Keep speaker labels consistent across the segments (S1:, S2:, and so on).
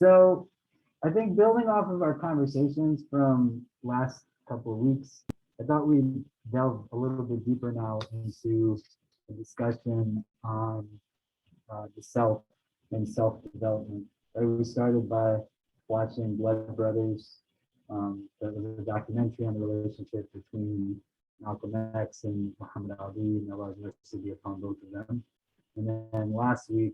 S1: So I think building off of our conversations from last couple of weeks, I thought we'd delve a little bit deeper now into a discussion on the self and self-development. Right? We started by watching Blood Brothers. That was a documentary on the relationship between Malcolm X and Muhammad Ali, and Allah's mercy be upon both of them. And then last week,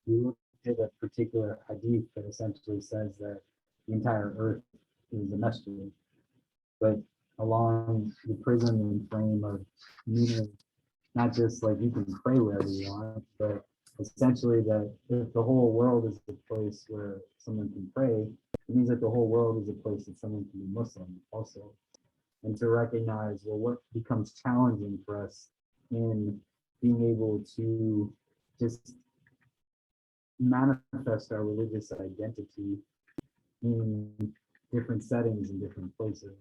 S1: we looked at a particular hadith that essentially says that the entire earth is a masjid, but along the prism and frame of meaning, not just like you can pray wherever you want, but essentially that if the whole world is a place where someone can pray, it means that the whole world is a place that someone can be Muslim also. And to recognize, well, what becomes challenging for us in being able to just manifest our religious identity in different settings and different places.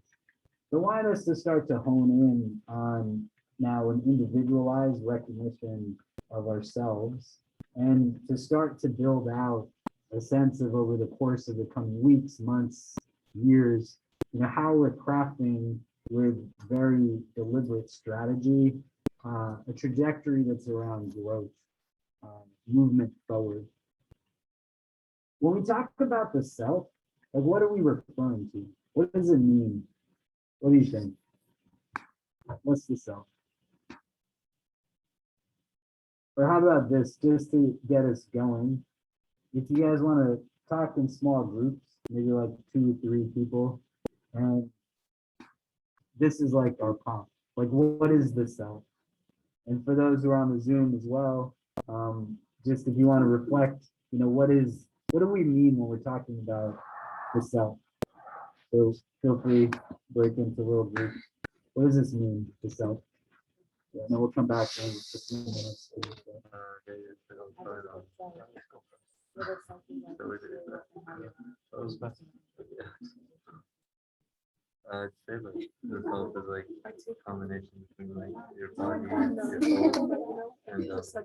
S1: So I want us to start to hone in on now an individualized recognition of ourselves and to start to build out a sense of over the course of the coming weeks, months, years, how we're crafting with very deliberate strategy, a trajectory that's around growth, movement forward. When we talk about the self, like what are we referring to? What does it mean? What do you think? What's the self? Or how about this, just to get us going? If you guys want to talk in small groups, maybe like 2 or 3 people, and this is like our prompt. Like, what is the self? And for those who are on the Zoom as well, just if you want to reflect, what do we mean when we're talking about the self? So feel free to break into little groups. What does this mean, the self? Yeah, and then we'll come back in 15 minutes.
S2: I'd say like the self is like a combination between like your body and your soul and also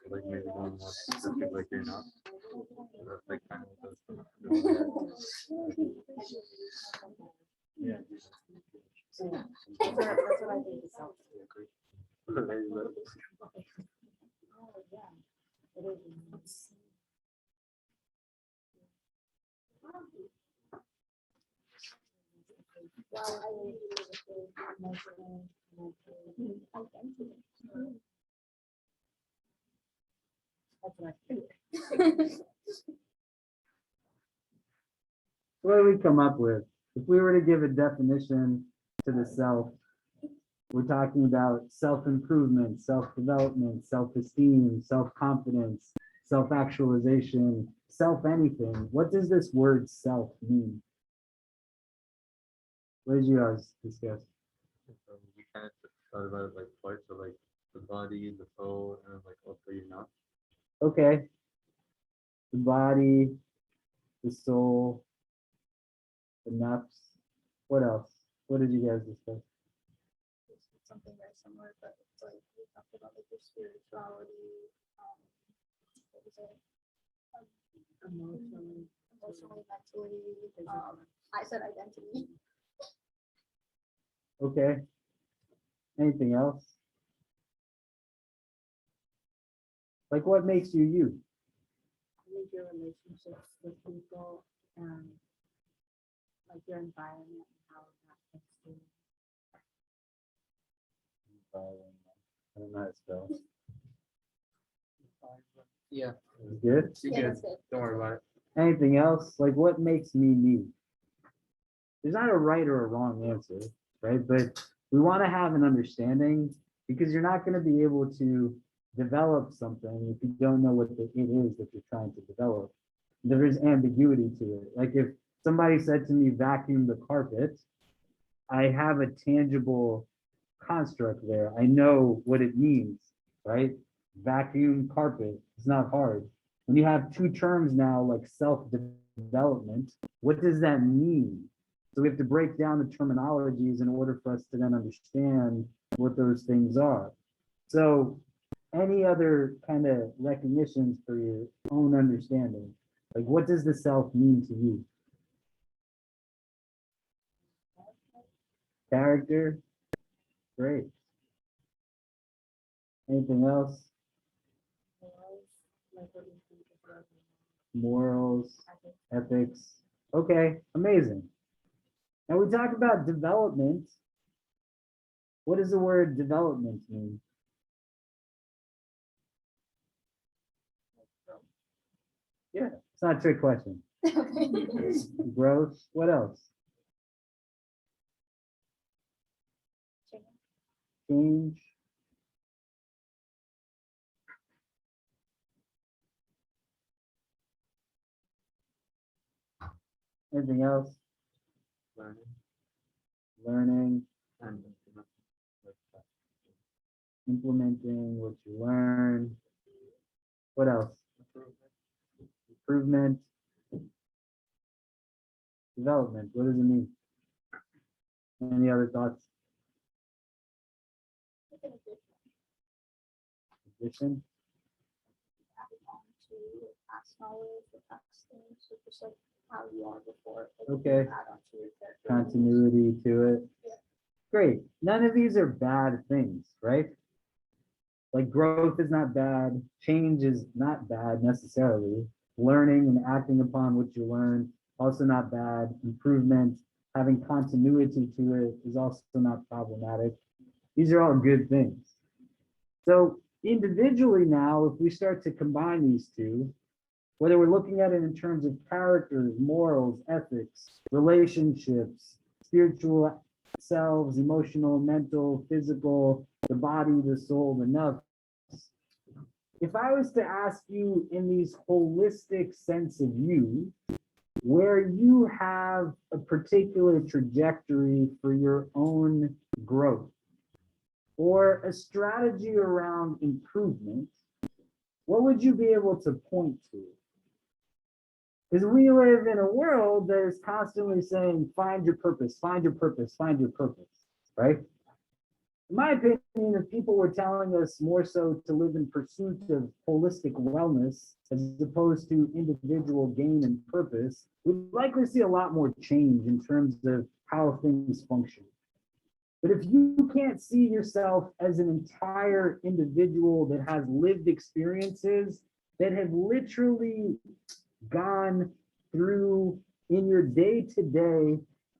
S2: like maybe one more specific like you're not. So that's like kind of what those yeah.
S3: That's what I think is self.
S1: What do we come up with? If we were to give a definition to the self, we're talking about self-improvement, self-development, self-esteem, self-confidence, self-actualization, self-anything. What does this word self mean? What did you guys discuss?
S2: So we kind of thought about it like parts of like the body, the soul, and like also you're not.
S1: Okay. The body, the soul, the nafs. What else? What did you guys discuss?
S3: Something very similar, but it's like we talked about like your spirituality, what was it? Emotionally, mentally. I said identity.
S1: Okay. Anything else? Like what makes you you?
S3: I think your relationships with people and like your environment and how that affects you.
S1: I don't know how to spell.
S4: Yeah,
S1: Good?
S4: you're
S3: Yeah,
S4: good.
S3: that's good.
S4: Don't worry about it.
S1: Anything else? Like what makes me me? There's not a right or a wrong answer, right? But we want to have an understanding because you're not going to be able to develop something if you don't know what it is that you're trying to develop. There is ambiguity to it. Like if somebody said to me, vacuum the carpet, I have a tangible construct there. I know what it means, right? Vacuum carpet. It's not hard. When you have 2 terms now like self-development, what does that mean? So we have to break down the terminologies in order for us to then understand what those things are. So any other kind of recognitions for your own understanding? Like, what does the self mean to you? Character? Great. Anything else? Morals, ethics. Okay, amazing. Now we talk about development. What does the word development mean? Yeah, it's not a trick question. Growth. What else? Change. Anything else?
S2: Learning
S1: Learning,
S2: and
S1: implementing what you learn. What else? Improvement. Development. What does it mean? Any other thoughts? Addition. Okay. Continuity to it. Great. None of these are bad things, right? Like growth is not bad. Change is not bad necessarily. Learning and acting upon what you learn, also not bad. Improvement, having continuity to it is also not problematic. These are all good things. So individually now, if we start to combine these two, whether we're looking at it in terms of characters, morals, ethics, relationships, spiritual selves, emotional, mental, physical, the body, the soul, the nafs. If I was to ask you in these holistic sense of you, where you have a particular trajectory for your own growth or a strategy around improvement, what would you be able to point to? Because we live in a world that is constantly saying, find your purpose, find your purpose, find your purpose, right? In my opinion, if people were telling us more so to live in pursuit of holistic wellness as opposed to individual gain and purpose, we'd likely see a lot more change in terms of how things function. But if you can't see yourself as an entire individual that has lived experiences that have literally gone through in your day to day,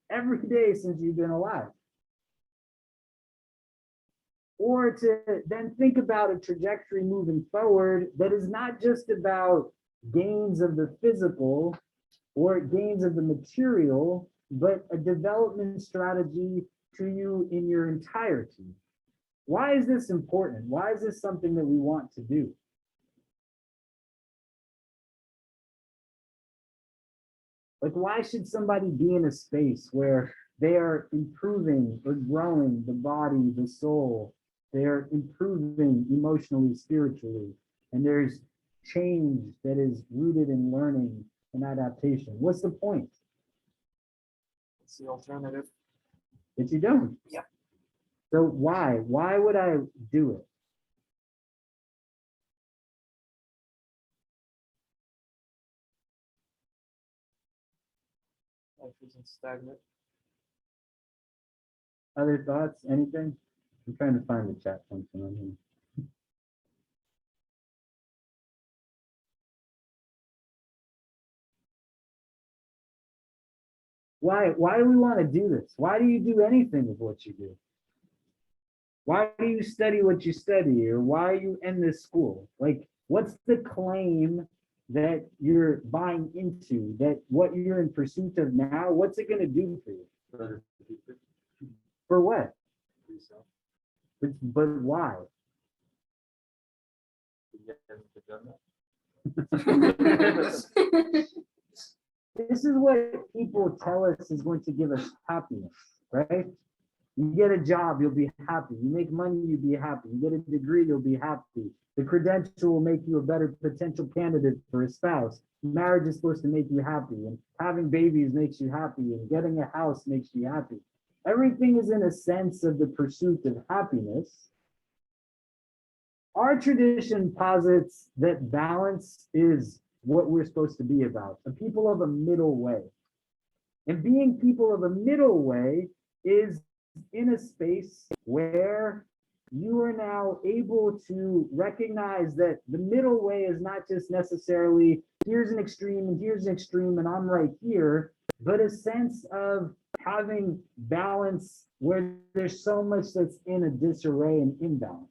S1: every day since you've been alive. Or to then think about a trajectory moving forward that is not just about gains of the physical or gains of the material, but a development strategy to you in your entirety. Why is this important? Why is this something that we want to do? Like, why should somebody be in a space where they are improving or growing the body, the soul, they are improving emotionally, spiritually, and there's change that is rooted in learning and adaptation? What's the point?
S4: It's the alternative.
S1: That you don't.
S4: Yeah.
S1: So why? Why would I do it?
S4: Life isn't stagnant.
S1: Other thoughts? Anything? I'm trying to find the chat function on here. Why do we want to do this? Why do you do anything with what you do? Why do you study what you study, or why are you in this school? Like, what's the claim that you're buying into, that what you're in pursuit of now, what's it going to do for you? For what? But why? This is what people tell us is going to give us happiness, right? You get a job, you'll be happy. You make money, you'll be happy. You get a degree, you'll be happy. The credential will make you a better potential candidate for a spouse. Marriage is supposed to make you happy, and having babies makes you happy, and getting a house makes you happy. Everything is in a sense of the pursuit of happiness. Our tradition posits that balance is what we're supposed to be about, a people of a middle way. And being people of a middle way is in a space where you are now able to recognize that the middle way is not just necessarily here's an extreme and here's an extreme and I'm right here, but a sense of having balance where there's so much that's in a disarray and imbalance.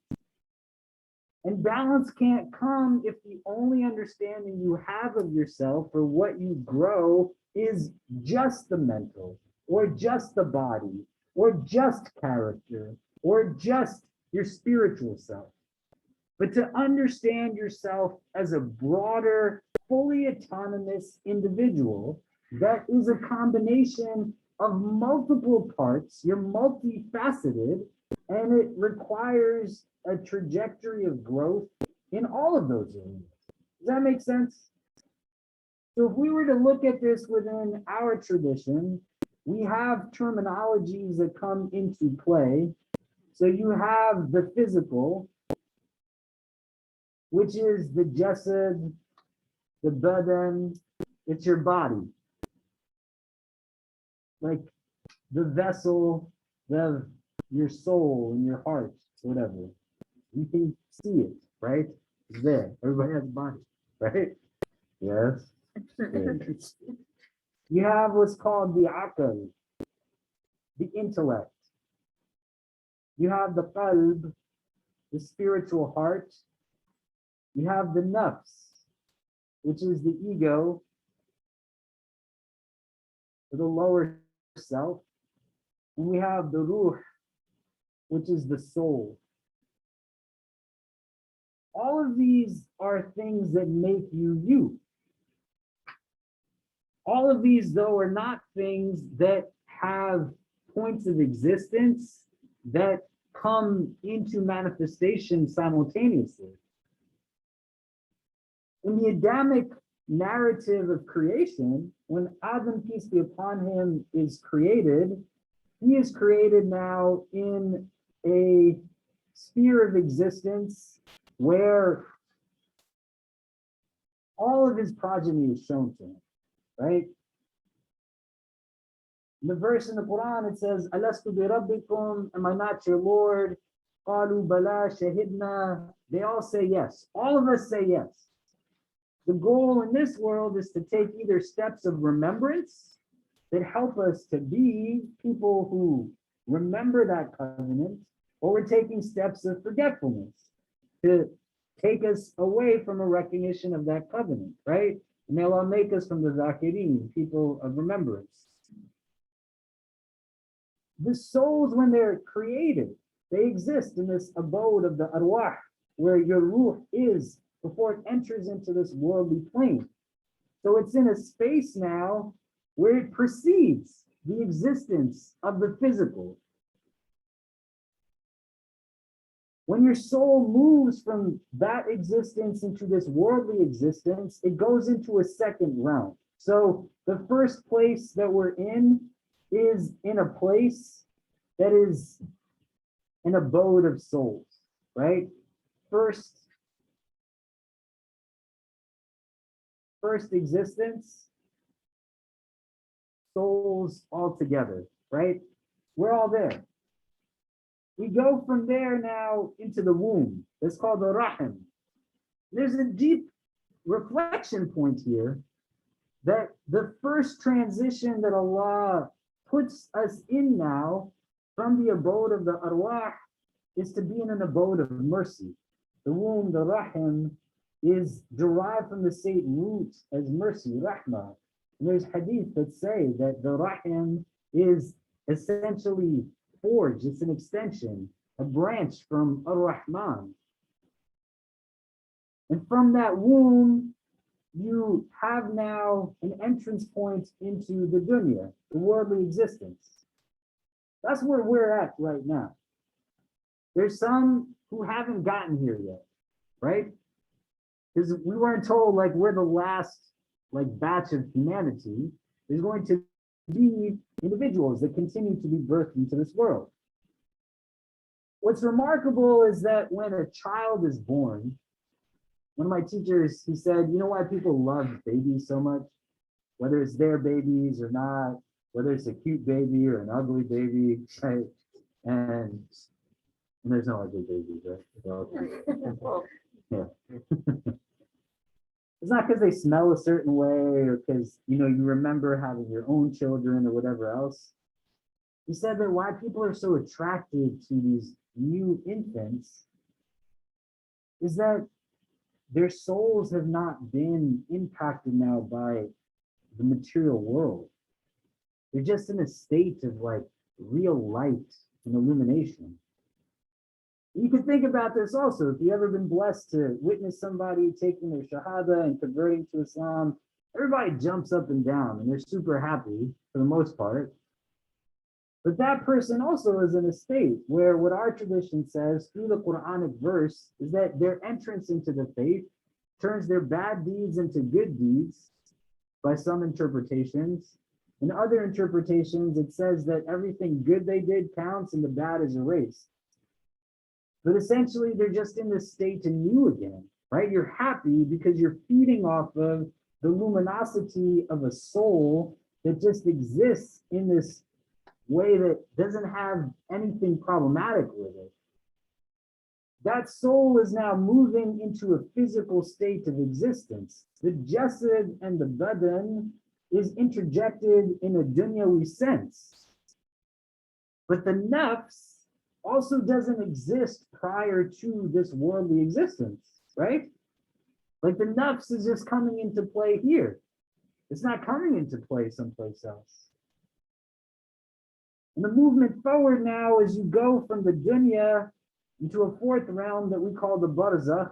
S1: And balance can't come if the only understanding you have of yourself or what you grow is just the mental, or just the body, or just character, or just your spiritual self. But to understand yourself as a broader, fully autonomous individual that is a combination of multiple parts, you're multifaceted, and it requires a trajectory of growth in all of those areas. Does that make sense? So if we were to look at this within our tradition, we have terminologies that come into play. So you have the physical, which is the jasad, the badan, it's your body. Like the vessel, your soul and your heart, whatever. You can see it, right? It's there. Everybody has a body, right? Yes. Good. You have what's called the aql, the intellect. You have the qalb, the spiritual heart. You have the nafs, which is the ego, the lower self. And we have the ruh, which is the soul. All of these are things that make you you. All of these, though, are not things that have points of existence that come into manifestation simultaneously. In the Adamic narrative of creation, when Adam, peace be upon him, is created, he is created now in a sphere of existence where all of his progeny is shown to him, right? In the verse in the Quran, it says, Alastu bi rabbikum, am I not your Lord? Qalu bala shahidna. They all say yes. All of us say yes. The goal in this world is to take either steps of remembrance that help us to be people who remember that covenant, or we're taking steps of forgetfulness to take us away from a recognition of that covenant, right? And may Allah make us from the zakirin, people of remembrance. The souls, when they're created, they exist in this abode of the arwah, where your ruh is before it enters into this worldly plane. So it's in a space now where it precedes the existence of the physical. When your soul moves from that existence into this worldly existence, it goes into a second realm. So the first place that we're in is in a place that is an abode of souls, right? First existence, souls all together, right? We're all there. We go from there now into the womb. It's called the rahim. There's a deep reflection point here that the first transition that Allah puts us in now from the abode of the arwah is to be in an abode of mercy. The womb, the rahim, is derived from the same root as mercy, rahmah. And there's hadith that say that the rahim is essentially forged, it's an extension, a branch from ar-Rahman. And from that womb, you have now an entrance point into the dunya, the worldly existence. That's where we're at right now. There's some who haven't gotten here yet, right? Because we weren't told like we're the last like batch of humanity. There's going to be individuals that continue to be birthed into this world. What's remarkable is that when a child is born, one of my teachers, he said, you know why people love babies so much? Whether it's their babies or not, whether it's a cute baby or an ugly baby, right? And there's no ugly babies, right? Yeah. It's not because they smell a certain way or because, you remember having your own children or whatever else. He said that why people are so attracted to these new infants is that their souls have not been impacted now by the material world. They're just in a state of like real light and illumination. You can think about this also. If you've ever been blessed to witness somebody taking their shahada and converting to Islam, everybody jumps up and down and they're super happy for the most part. But that person also is in a state where what our tradition says through the Quranic verse is that their entrance into the faith turns their bad deeds into good deeds by some interpretations. In other interpretations, it says that everything good they did counts and the bad is erased. But essentially, they're just in this state anew again, right? You're happy because you're feeding off of the luminosity of a soul that just exists in this way that doesn't have anything problematic with it. That soul is now moving into a physical state of existence. The jasad and the badan is interjected in a dunyawi sense. But the nafs also doesn't exist prior to this worldly existence, right? Like the nafs is just coming into play here. It's not coming into play someplace else. And the movement forward now is you go from the dunya into a fourth realm that we call the barzakh.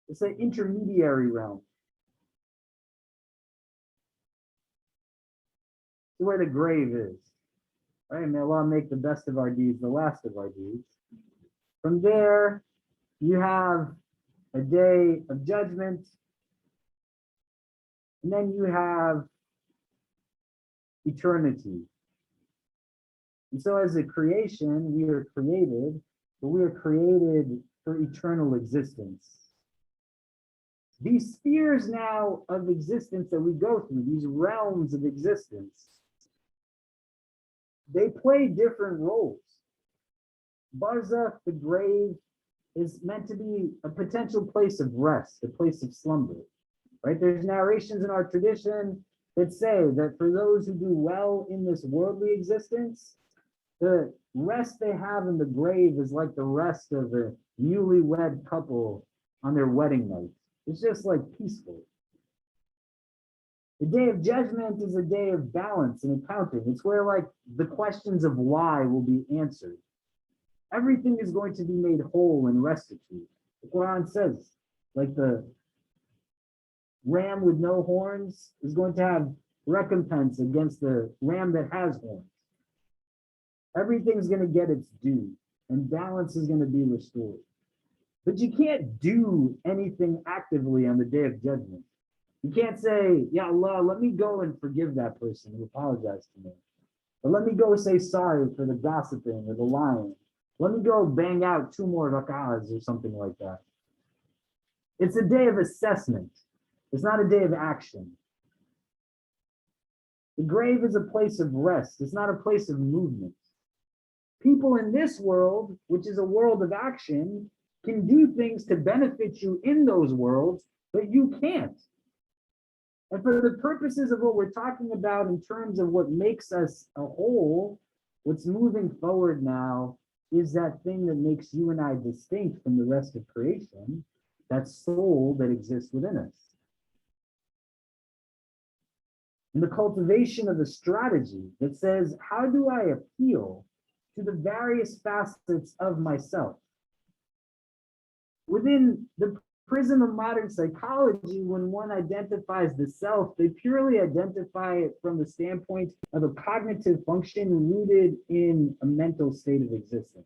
S1: It's an intermediary realm. It's where the grave is. Right? May Allah make the best of our deeds the last of our deeds. From there, you have a day of judgment. And then you have eternity. And so as a creation, we are created, but we are created for eternal existence. These spheres now of existence that we go through, these realms of existence, they play different roles. Barzakh, the grave, is meant to be a potential place of rest, a place of slumber, right? There's narrations in our tradition that say that for those who do well in this worldly existence, the rest they have in the grave is like the rest of a newlywed couple on their wedding night. It's just like peaceful. The day of judgment is a day of balance and accounting. It's where like the questions of why will be answered. Everything is going to be made whole and restituted. The Quran says, like the ram with no horns is going to have recompense against the ram that has horns. Everything's going to get its due and balance is going to be restored. But you can't do anything actively on the day of judgment. You can't say, Ya Allah, let me go and forgive that person who apologized to me. Or let me go say sorry for the gossiping or the lying. Let me go bang out 2 more rak'ahs or something like that. It's a day of assessment. It's not a day of action. The grave is a place of rest. It's not a place of movement. People in this world, which is a world of action, can do things to benefit you in those worlds, but you can't. And for the purposes of what we're talking about in terms of what makes us a whole, what's moving forward now is that thing that makes you and I distinct from the rest of creation, that soul that exists within us. And the cultivation of a strategy that says, how do I appeal to the various facets of myself? Within the prism of modern psychology, when one identifies the self, they purely identify it from the standpoint of a cognitive function rooted in a mental state of existence.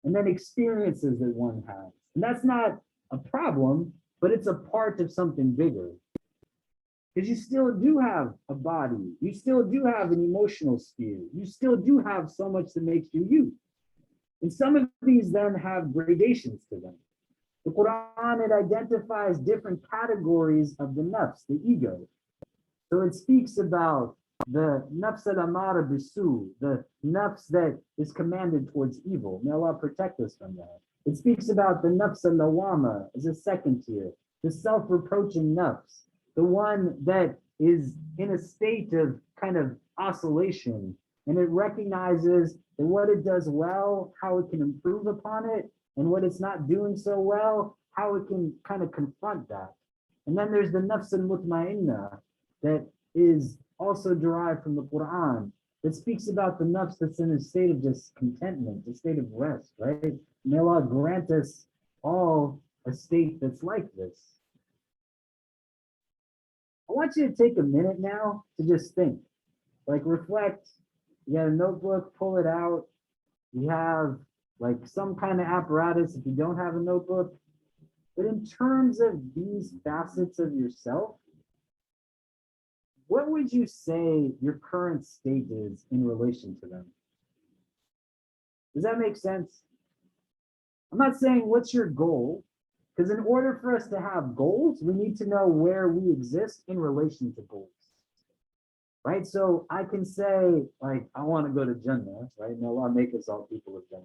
S1: And then experiences that one has. And that's not a problem, but it's a part of something bigger. Because you still do have a body, you still do have an emotional sphere, you still do have so much that makes you you. And some of these then have gradations to them. The Quran, it identifies different categories of the nafs, the ego. So it speaks about the nafs al-amara bisu, the nafs that is commanded towards evil. May Allah protect us from that. It speaks about the nafs al-lawama as a second tier, the self-reproaching nafs, the one that is in a state of kind of oscillation, and it recognizes that what it does well, how it can improve upon it, and what it's not doing so well, how it can kind of confront that. And then there's the nafs al-mutma'inna that is also derived from the Quran, that speaks about the nafs that's in a state of just contentment, a state of rest, right? May Allah grant us all a state that's like this. I want you to take a minute now to just think, like reflect. You got a notebook, pull it out. You have like some kind of apparatus if you don't have a notebook. But in terms of these facets of yourself, what would you say your current state is in relation to them? Does that make sense? I'm not saying what's your goal, because in order for us to have goals, we need to know where we exist in relation to goals. Right? So I can say, like, I want to go to Jannah, right? May Allah make us all people of Jannah.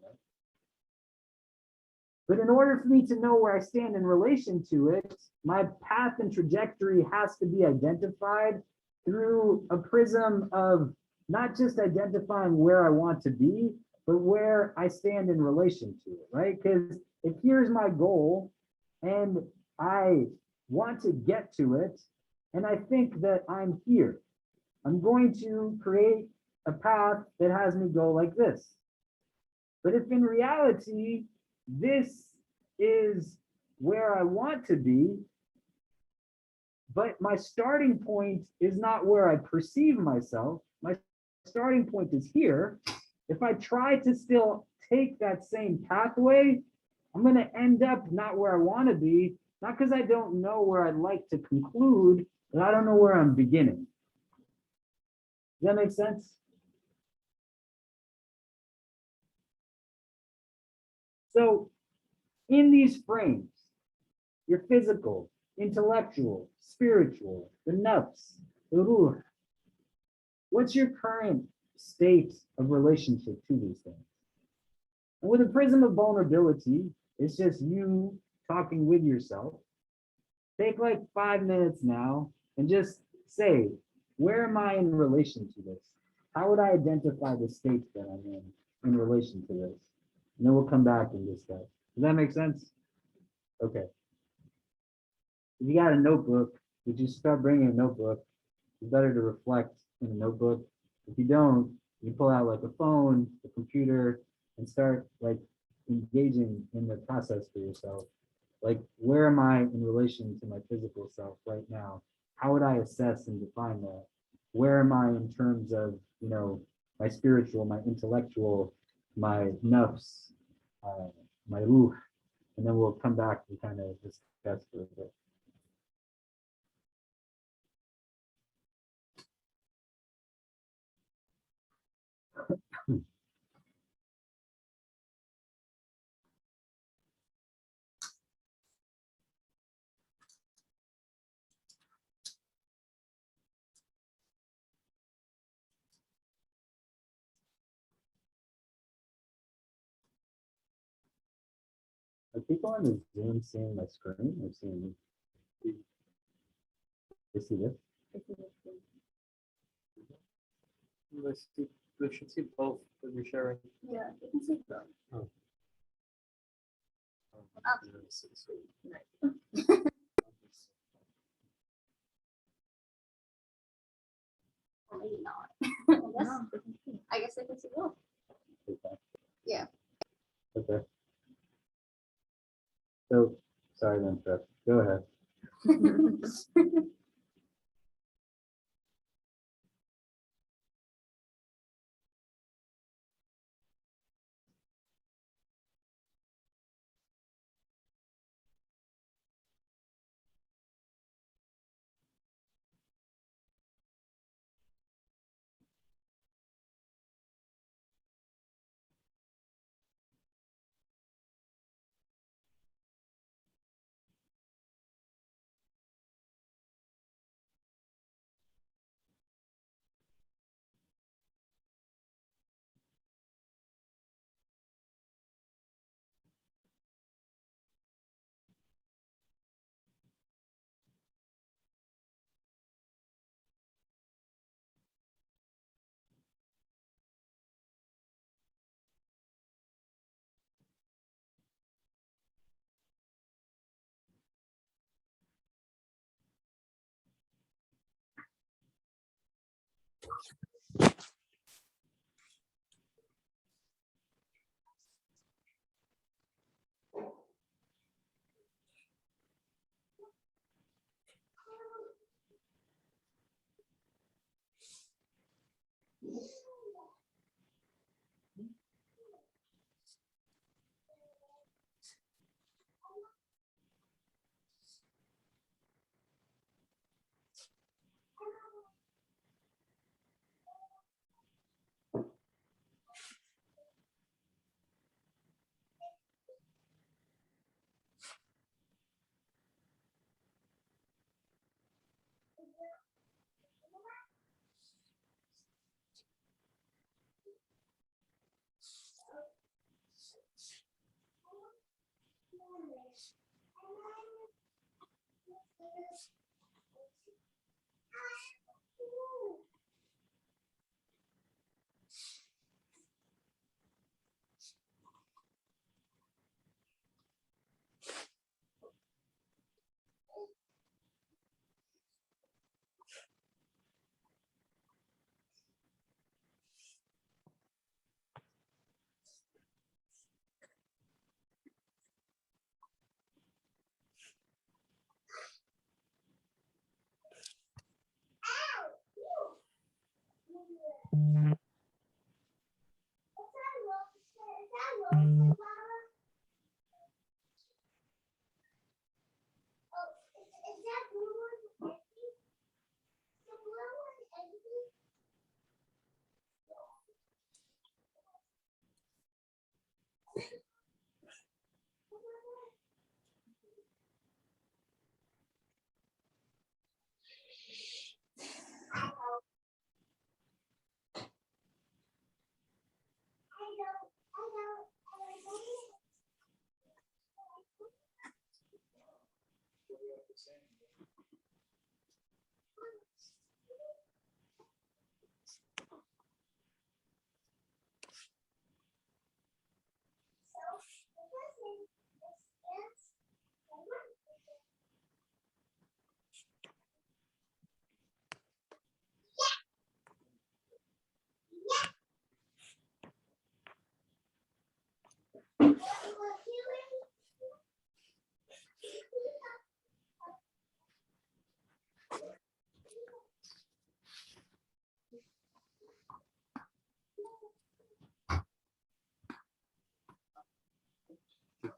S1: But in order for me to know where I stand in relation to it, my path and trajectory has to be identified through a prism of not just identifying where I want to be, but where I stand in relation to it, right? Because if here's my goal and I want to get to it, and I think that I'm here, I'm going to create a path that has me go like this. But if in reality, this is where I want to be, but my starting point is not where I perceive myself, my starting point is here. If I try to still take that same pathway, I'm going to end up not where I want to be, not because I don't know where I'd like to conclude, but I don't know where I'm beginning. Does that make sense? So in these frames, your physical, intellectual, spiritual, the nafs, the ruh, what's your current state of relationship to these things? And with a prism of vulnerability, it's just you talking with yourself. Take like 5 minutes now and just say, where am I in relation to this? How would I identify the state that I'm in relation to this? And then we'll come back and discuss. Does that make sense? Okay. If you got a notebook, would you start bringing a notebook? It's better to reflect in a notebook. If you don't, you pull out like a phone, a computer, and start like engaging in the process for yourself. Like, where am I in relation to my physical self right now? How would I assess and define that? Where am I in terms of, you know, my spiritual, my intellectual, my nafs, my ruh? And then we'll come back and kind of discuss for a bit. Are people on the Zoom seeing my screen or seeing me? They see this?
S4: They should see both that you're sharing.
S3: Yeah, you can see them.
S2: Oh.
S3: Or maybe not. I guess they can see both.
S1: Okay.
S3: Yeah.
S1: Okay. So, sorry to interrupt. Go ahead.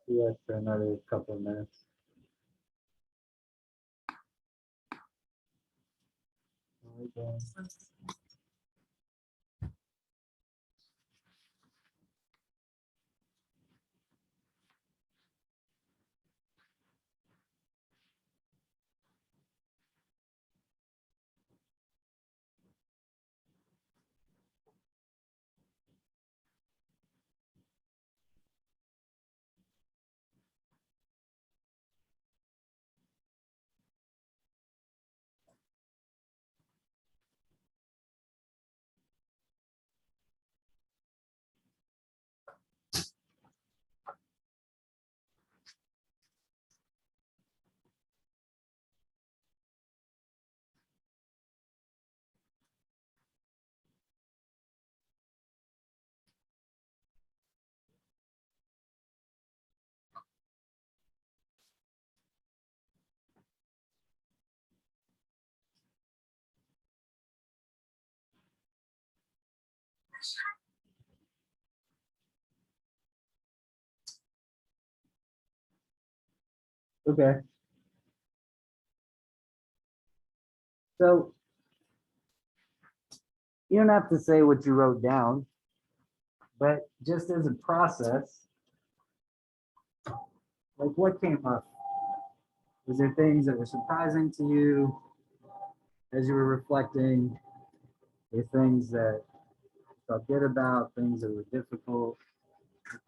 S1: Yeah, for another couple of minutes. Okay. Okay. So you don't have to say what you wrote down, but just as a process, like what came up? Was there things that were surprising to you as you were reflecting? Were things that you felt good about, things that were difficult?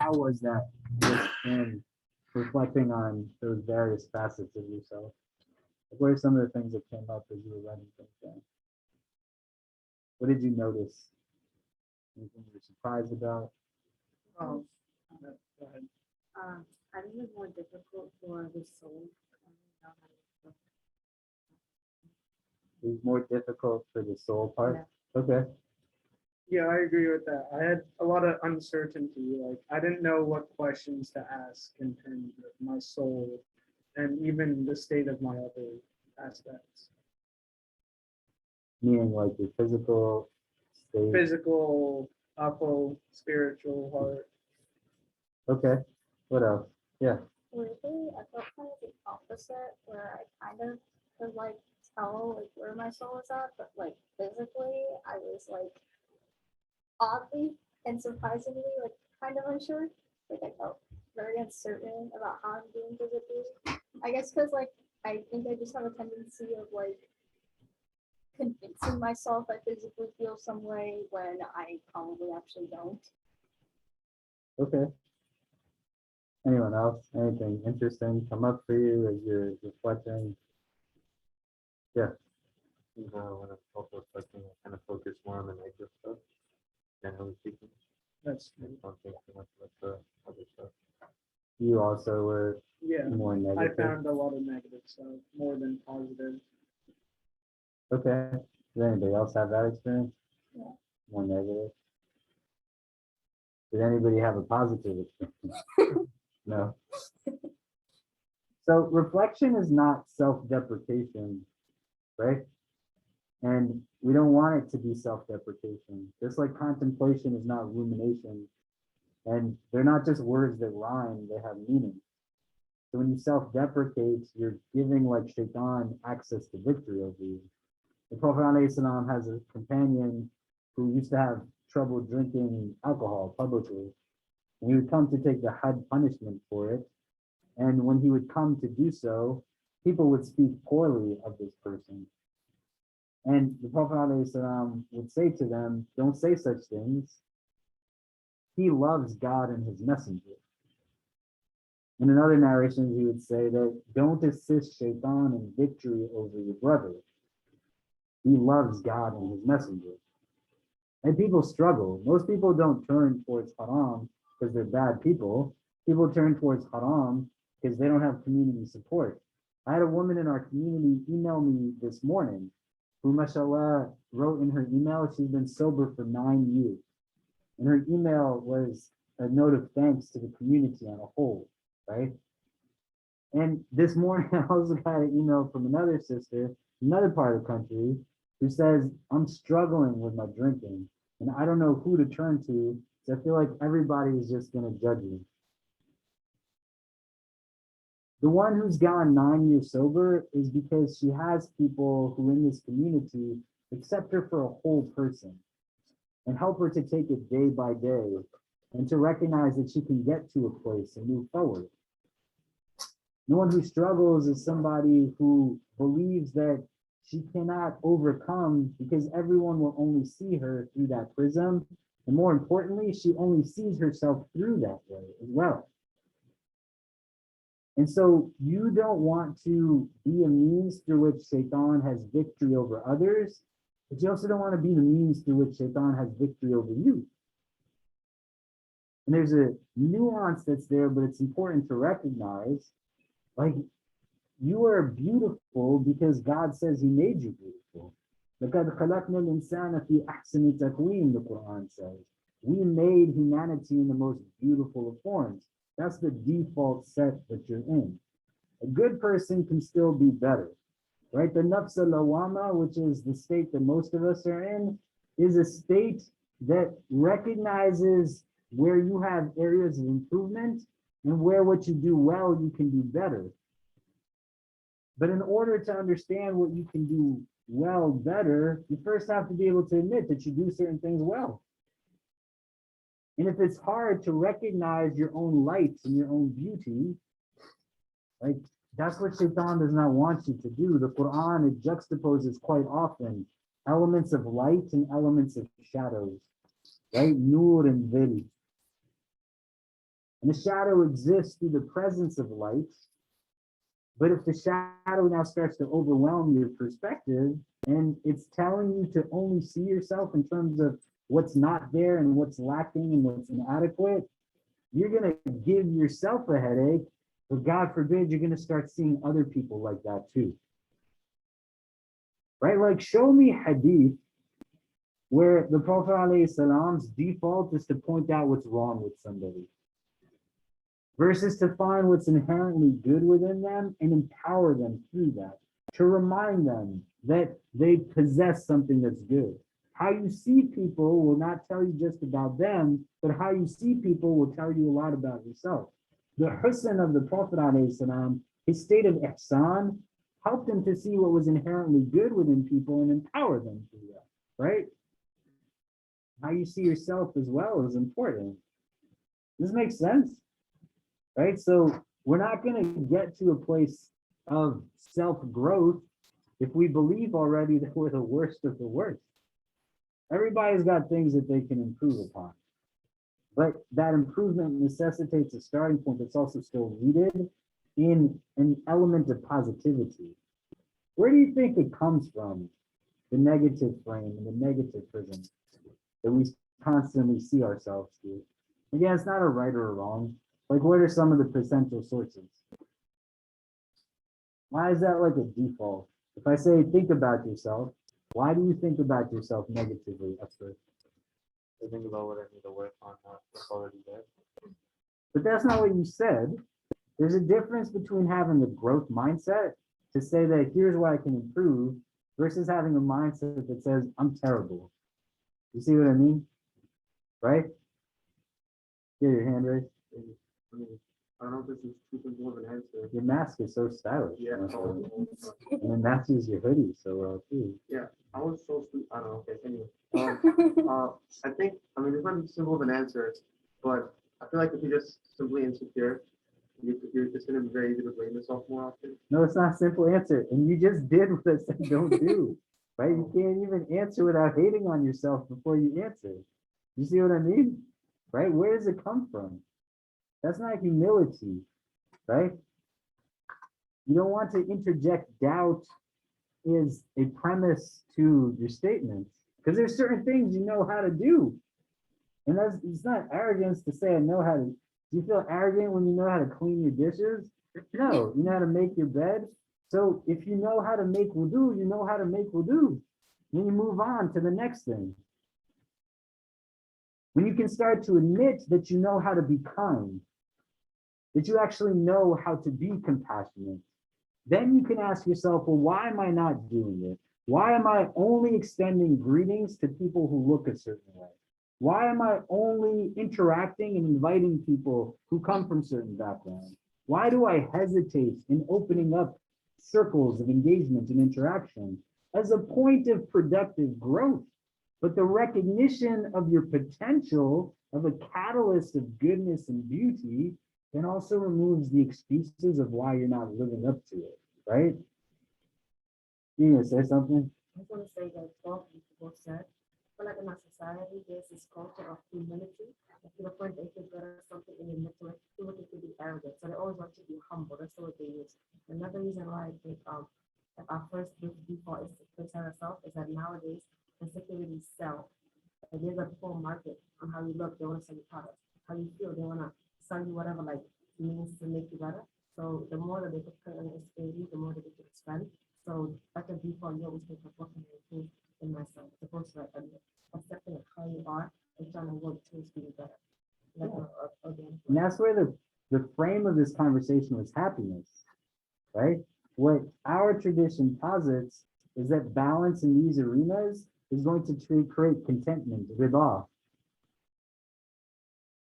S1: How was that just in reflecting on those various facets of yourself? Like, what are some of the things that came up as you were writing things down? What did you notice? Anything you were surprised about?
S4: Oh, go ahead.
S3: I think it's more difficult for the soul to know how to
S1: It was more difficult for the soul part Okay.
S4: Yeah, I agree with that. I had a lot of uncertainty. Like, I didn't know what questions to ask in terms of my soul and even the state of my other aspects.
S1: Meaning like your physical state.
S4: Physical, apo, spiritual, heart.
S1: Okay. What else? Yeah.
S3: Weirdly, I felt kind of the opposite, where I kind of could like tell like where my soul was at, but like physically, I was like oddly and surprisingly like kind of unsure. Like I felt very uncertain about how I'm doing physically. I guess because like I think I just have a tendency of like convincing myself I physically feel some way when I probably actually don't.
S1: Okay. Anyone else? Anything interesting come up for you as you're reflecting? Yeah.
S2: When I'm also reflecting, I kind of focus more on the negative stuff, generally speaking.
S4: That's
S2: Don't think too much about the other stuff.
S1: You also were
S4: yeah.
S1: more
S4: I
S1: negative.
S4: found a lot of negative stuff more than positive.
S1: Okay. Does anybody else have that experience?
S3: Yeah.
S1: More negative? Did anybody have a positive experience? No. So reflection is not self-deprecation, right? And we don't want it to be self-deprecation. Just like contemplation is not rumination. And they're not just words that rhyme, they have meaning. So when you self-deprecate, you're giving like shaitan access to victory over you. The Prophet ﷺ has a companion who used to have trouble drinking alcohol publicly. And he would come to take the had punishment for it. And when he would come to do so, people would speak poorly of this person. And the Prophet ﷺ would say to them, don't say such things. He loves God and his messenger. In another narration, he would say that don't assist shaitan in victory over your brother. He loves God and his messenger. And people struggle. Most people don't turn towards haram because they're bad people. People turn towards haram because they don't have community support. I had a woman in our community email me this morning who, mashallah, wrote in her email, she's been sober for 9 years. And her email was a note of thanks to the community on a whole, right? And this morning, I also got an email from another sister, another part of the country, who says, I'm struggling with my drinking and I don't know who to turn to. So I feel like everybody is just going to judge me. The one who's gone 9 years sober is because she has people who in this community accept her for a whole person and help her to take it day by day and to recognize that she can get to a place and move forward. No one who struggles is somebody who believes that she cannot overcome because everyone will only see her through that prism. And more importantly, she only sees herself through that way as well. And so you don't want to be a means through which Shaitan has victory over others, but you also don't want to be the means through which Shaitan has victory over you. And there's a nuance that's there, but it's important to recognize, like, you are beautiful because God says he made you beautiful. لَقَدْ خَلَقْنَا الْإِنسَانَ فِي أَحْسَنِ تَقْوِيمٍ, the Quran says. We made humanity in the most beautiful of forms. That's the default set that you're in. A good person can still be better, right? The nafs al-lawama, which is the state that most of us are in, is a state that recognizes where you have areas of improvement and where what you do well, you can do better. But in order to understand what you can do well better, you first have to be able to admit that you do certain things well. And if it's hard to recognize your own lights and your own beauty, like that's what Shaitan does not want you to do. The Quran, it juxtaposes quite often elements of light and elements of shadows, right? Nur and Dhil. And the shadow exists through the presence of light. But if the shadow now starts to overwhelm your perspective and it's telling you to only see yourself in terms of what's not there and what's lacking and what's inadequate, you're going to give yourself a headache, but God forbid, you're going to start seeing other people like that too. Right? Like, show me hadith where the Prophet ﷺ's default is to point out what's wrong with somebody versus to find what's inherently good within them and empower them through that, to remind them that they possess something that's good. How you see people will not tell you just about them, but how you see people will tell you a lot about yourself. The husn of the Prophet ﷺ, his state of ihsan, helped him to see what was inherently good within people and empower them through that, right? How you see yourself as well is important. This makes sense, right? So we're not going to get to a place of self-growth if we believe already that we're the worst of the worst. Everybody's got things that they can improve upon. But that improvement necessitates a starting point that's also still rooted in an element of positivity. Where do you think it comes from, the negative frame and the negative prism that we constantly see ourselves through? Again, it's not a right or a wrong. Like, what are some of the potential sources? Why is that like a default? If I say, think about yourself, why do you think about yourself negatively at first?
S2: I think about what I need to work on, not what's already there.
S1: But that's not what you said. There's a difference between having a growth mindset to say that here's what I can improve versus having a mindset that says, I'm terrible. You see what I mean? Right? Get your hand raised.
S2: I mean, I don't know if this is too simple of an answer.
S1: Your mask is so stylish.
S2: Yeah.
S1: And it matches your hoodie so well too.
S2: Yeah, I was so stupid. I don't know. Okay, anyway. I think, I mean, it's not too simple of an answer, but I feel like if you're just simply insecure, you're just going to be very easy to blame yourself more often.
S1: No, it's not a simple answer. And you just did what I said don't do. Right? You can't even answer without hating on yourself before you answer. You see what I mean? Right? Where does it come from? That's not humility, right? You don't want to interject doubt is a premise to your statements because there's certain things you know how to do. And that's, it's not arrogance to say I know how to. Do you feel arrogant when you know how to clean your dishes? No, you know how to make your bed. So if you know how to make wudu, you know how to make wudu. Then you move on to the next thing. When you can start to admit that you know how to be kind, that you actually know how to be compassionate, then you can ask yourself, well, why am I not doing it? Why am I only extending greetings to people who look a certain way? Why am I only interacting and inviting people who come from certain backgrounds? Why do I hesitate in opening up circles of engagement and interaction as a point of productive growth? But the recognition of your potential of a catalyst of goodness and beauty then also removes the excuses of why you're not living up to it, right? You gonna say something?
S5: I was gonna say that both people said, but like in our society, there's this culture of humility. To the point they think better something in the middle, people think to be arrogant. So they always want to be humble. That's the word they use. Another reason why I think that our first default is to present ourselves is that nowadays particularly sell. Like there's a full market on how you look, they want to sell you products. How you feel, they want to sell you whatever like means to make you better. So the more that they put on you, the more that they can spend. So like a default, you always think of what can I improve in myself, as opposed to like accepting how you are and trying to work towards being better. Like
S1: And that's where the frame of this conversation was happiness, right? What our tradition posits is that balance in these arenas is going to create contentment, riba.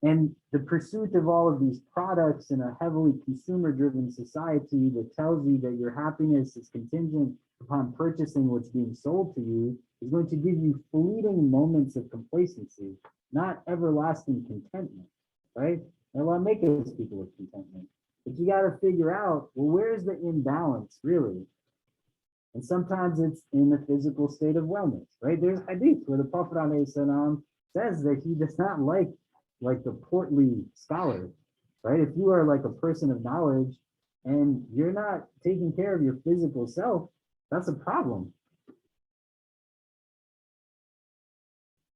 S1: And the pursuit of all of these products in a heavily consumer-driven society that tells you that your happiness is contingent upon purchasing what's being sold to you is going to give you fleeting moments of complacency, not everlasting contentment, right? And Allah make us people with contentment. But you got to figure out, well, where's the imbalance really? And sometimes it's in the physical state of wellness, right? There's hadith where the Prophet ﷺ says that he does not like the portly scholar, right? If you are like a person of knowledge and you're not taking care of your physical self, that's a problem.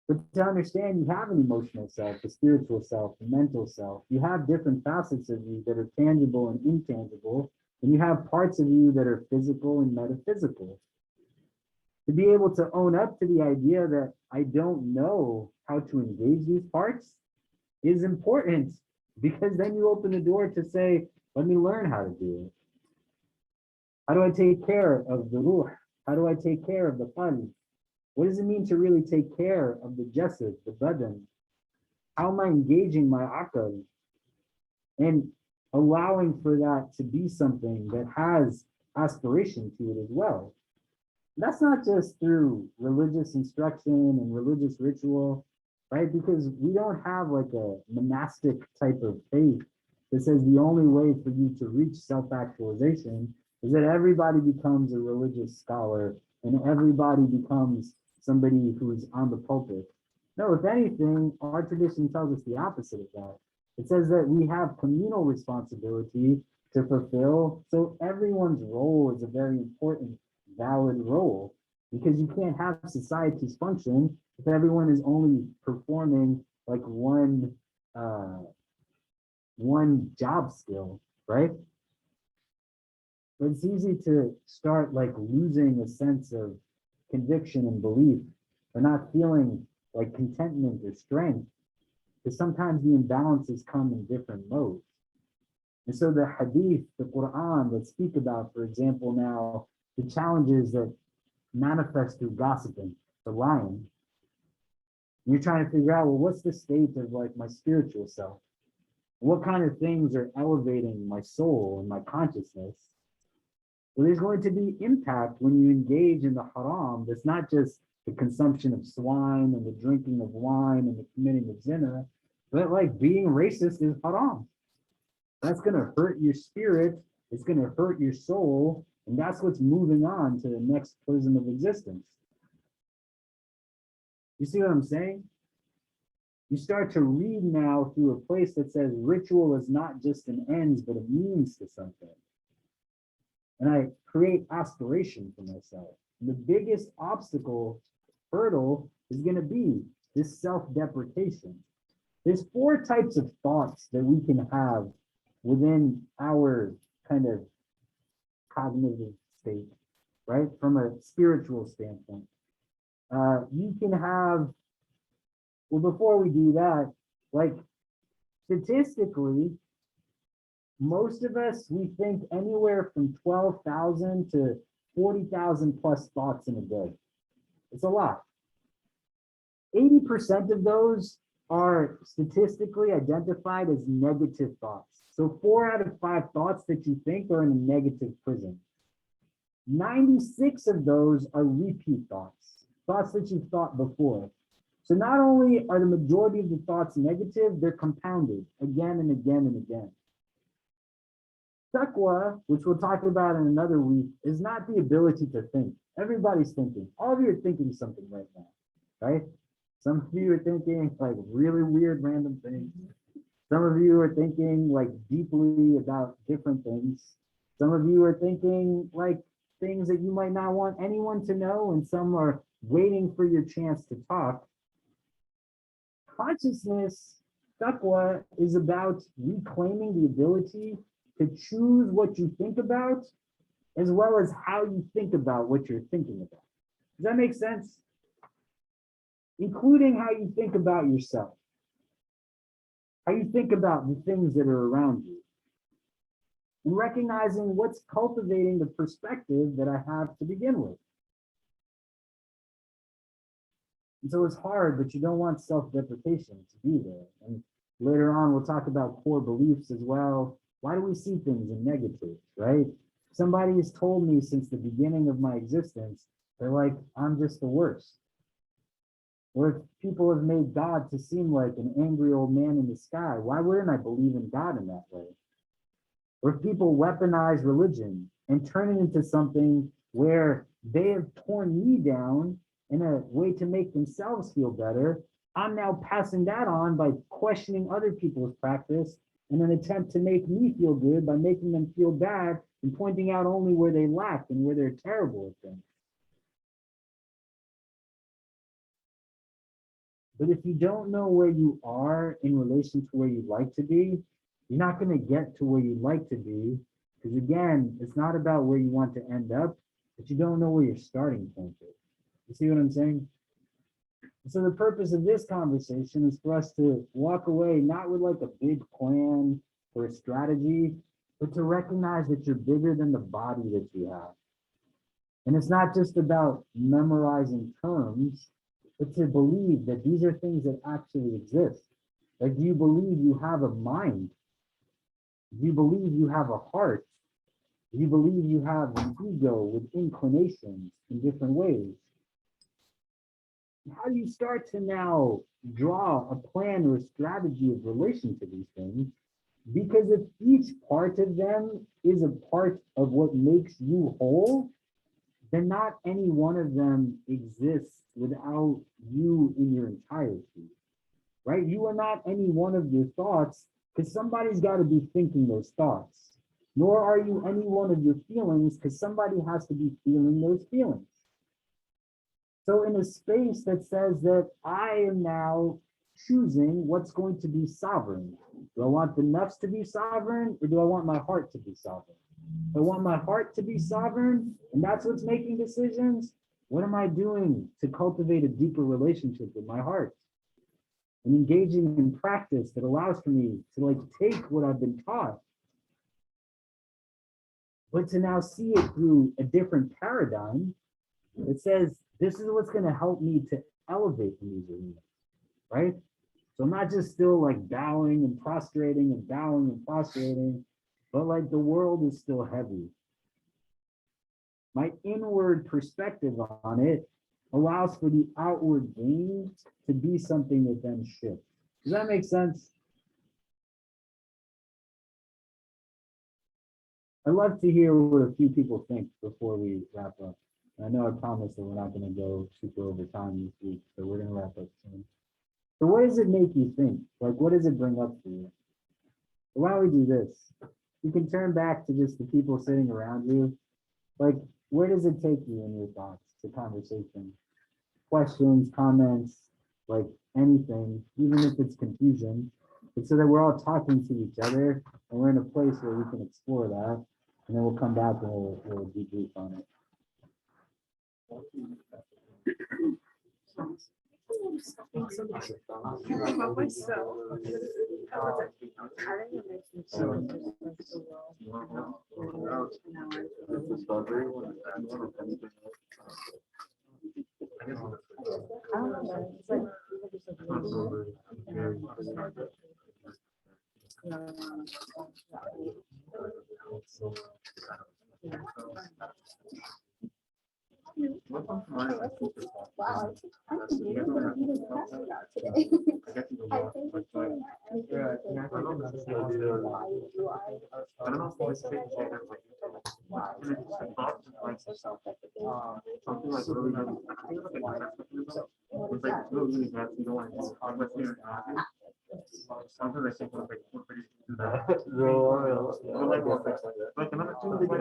S1: But to understand you have an emotional self, a spiritual self, a mental self, you have different facets of you that are tangible and intangible, and you have parts of you that are physical and metaphysical. To be able to own up to the idea that I don't know how to engage these parts is important, because then you open the door to say, let me learn how to do it. How do I take care of the ruh? How do I take care of the qalb? What does it mean to really take care of the jasad, the badan? How am I engaging my aql and allowing for that to be something that has aspiration to it as well? That's not just through religious instruction and religious ritual, right? Because we don't have like a monastic type of faith that says the only way for you to reach self-actualization is that everybody becomes a religious scholar and everybody becomes somebody who's on the pulpit. No, if anything, our tradition tells us the opposite of that. It says that we have communal responsibility to fulfill. So everyone's role is a very important, valid role, because you can't have societies function if everyone is only performing like one job skill, right? But it's easy to start like losing a sense of conviction and belief, or not feeling like contentment or strength, because sometimes the imbalances come in different modes. And so the hadith, the Quran that speak about, for example, now the challenges that manifest through gossiping, the lying, and you're trying to figure out, well, what's the state of like my spiritual self? What kind of things are elevating my soul and my consciousness? Well, there's going to be impact when you engage in the haram. That's not just the consumption of swine and the drinking of wine and the committing of zina, but like being racist is haram. That's going to hurt your spirit. It's going to hurt your soul. And that's what's moving on to the next prism of existence. You see what I'm saying? You start to read now through a place that says ritual is not just an ends, but a means to something. And I create aspiration for myself. And the biggest obstacle, hurdle, is going to be this self-deprecation. There's 4 types of thoughts that we can have within our kind of cognitive state, right? From a spiritual standpoint. You can have, well, before we do that, like statistically, most of us, we think anywhere from 12,000 to 40,000 plus thoughts in a day. It's a lot. 80% of those are statistically identified as negative thoughts. So 4 out of 5 thoughts that you think are in a negative prism. 96 of those are repeat thoughts, thoughts that you've thought before. So not only are the majority of the thoughts negative, they're compounded again and again and again. Taqwa, which we'll talk about in another week, is not the ability to think. Everybody's thinking. All of you are thinking something right now, right? Some of you are thinking like really weird random things. Some of you are thinking like deeply about different things. Some of you are thinking like things that you might not want anyone to know, and some are waiting for your chance to talk. Consciousness, taqwa, is about reclaiming the ability to choose what you think about, as well as how you think about what you're thinking about. Does that make sense? Including how you think about yourself, how you think about the things that are around you, and recognizing what's cultivating the perspective that I have to begin with. And so it's hard, but you don't want self-deprecation to be there. And later on, we'll talk about core beliefs as well. Why do we see things in negatives, right? Somebody has told me since the beginning of my existence, they're like, I'm just the worst. Or if people have made God to seem like an angry old man in the sky, why wouldn't I believe in God in that way? Or if people weaponize religion and turn it into something where they have torn me down in a way to make themselves feel better, I'm now passing that on by questioning other people's practice in an attempt to make me feel good by making them feel bad and pointing out only where they lack and where they're terrible at things. But if you don't know where you are in relation to where you'd like to be, you're not going to get to where you'd like to be, because again, it's not about where you want to end up, but you don't know where your starting point is. You see what I'm saying? So the purpose of this conversation is for us to walk away, not with like a big plan or a strategy, but to recognize that you're bigger than the body that you have. And it's not just about memorizing terms, but to believe that these are things that actually exist. Like, do you believe you have a mind? Do you believe you have a heart? Do you believe you have an ego with inclinations in different ways? How do you start to now draw a plan or a strategy of relation to these things? Because if each part of them is a part of what makes you whole, then not any one of them exists without you in your entirety, right? You are not any one of your thoughts because somebody's got to be thinking those thoughts. Nor are you any one of your feelings because somebody has to be feeling those feelings. So in a space that says that I am now choosing what's going to be sovereign. Do I want the nafs to be sovereign or do I want my heart to be sovereign? If I want my heart to be sovereign and that's what's making decisions, what am I doing to cultivate a deeper relationship with my heart? And engaging in practice that allows for me to like take what I've been taught, but to now see it through a different paradigm that says, this is what's going to help me to elevate in these arenas, right? So I'm not just still like bowing and prostrating, but like the world is still heavy. My inward perspective on it allows for the outward gain to be something that then shifts. Does that make sense? I'd love to hear what a few people think before we wrap up. I know I promised that we're not going to go super over time this week, so we're going to wrap up soon. So what does it make you think? Like, what does it bring up for you? So why don't we do this? You can turn back to just the people sitting around you. Like, where does it take you in your thoughts, the conversation? Questions, comments, like anything, even if it's confusion. But so that we're all talking to each other and we're in a place where we can explore that. And then we'll come back and we'll debrief on it.
S3: Wow, I think you're gonna be the best out today. I think it's really why do I say so much? Why do I so self-deprecating?
S2: Something like really, it's like really bad. You don't want to sometimes I think like do that. Like another thing they get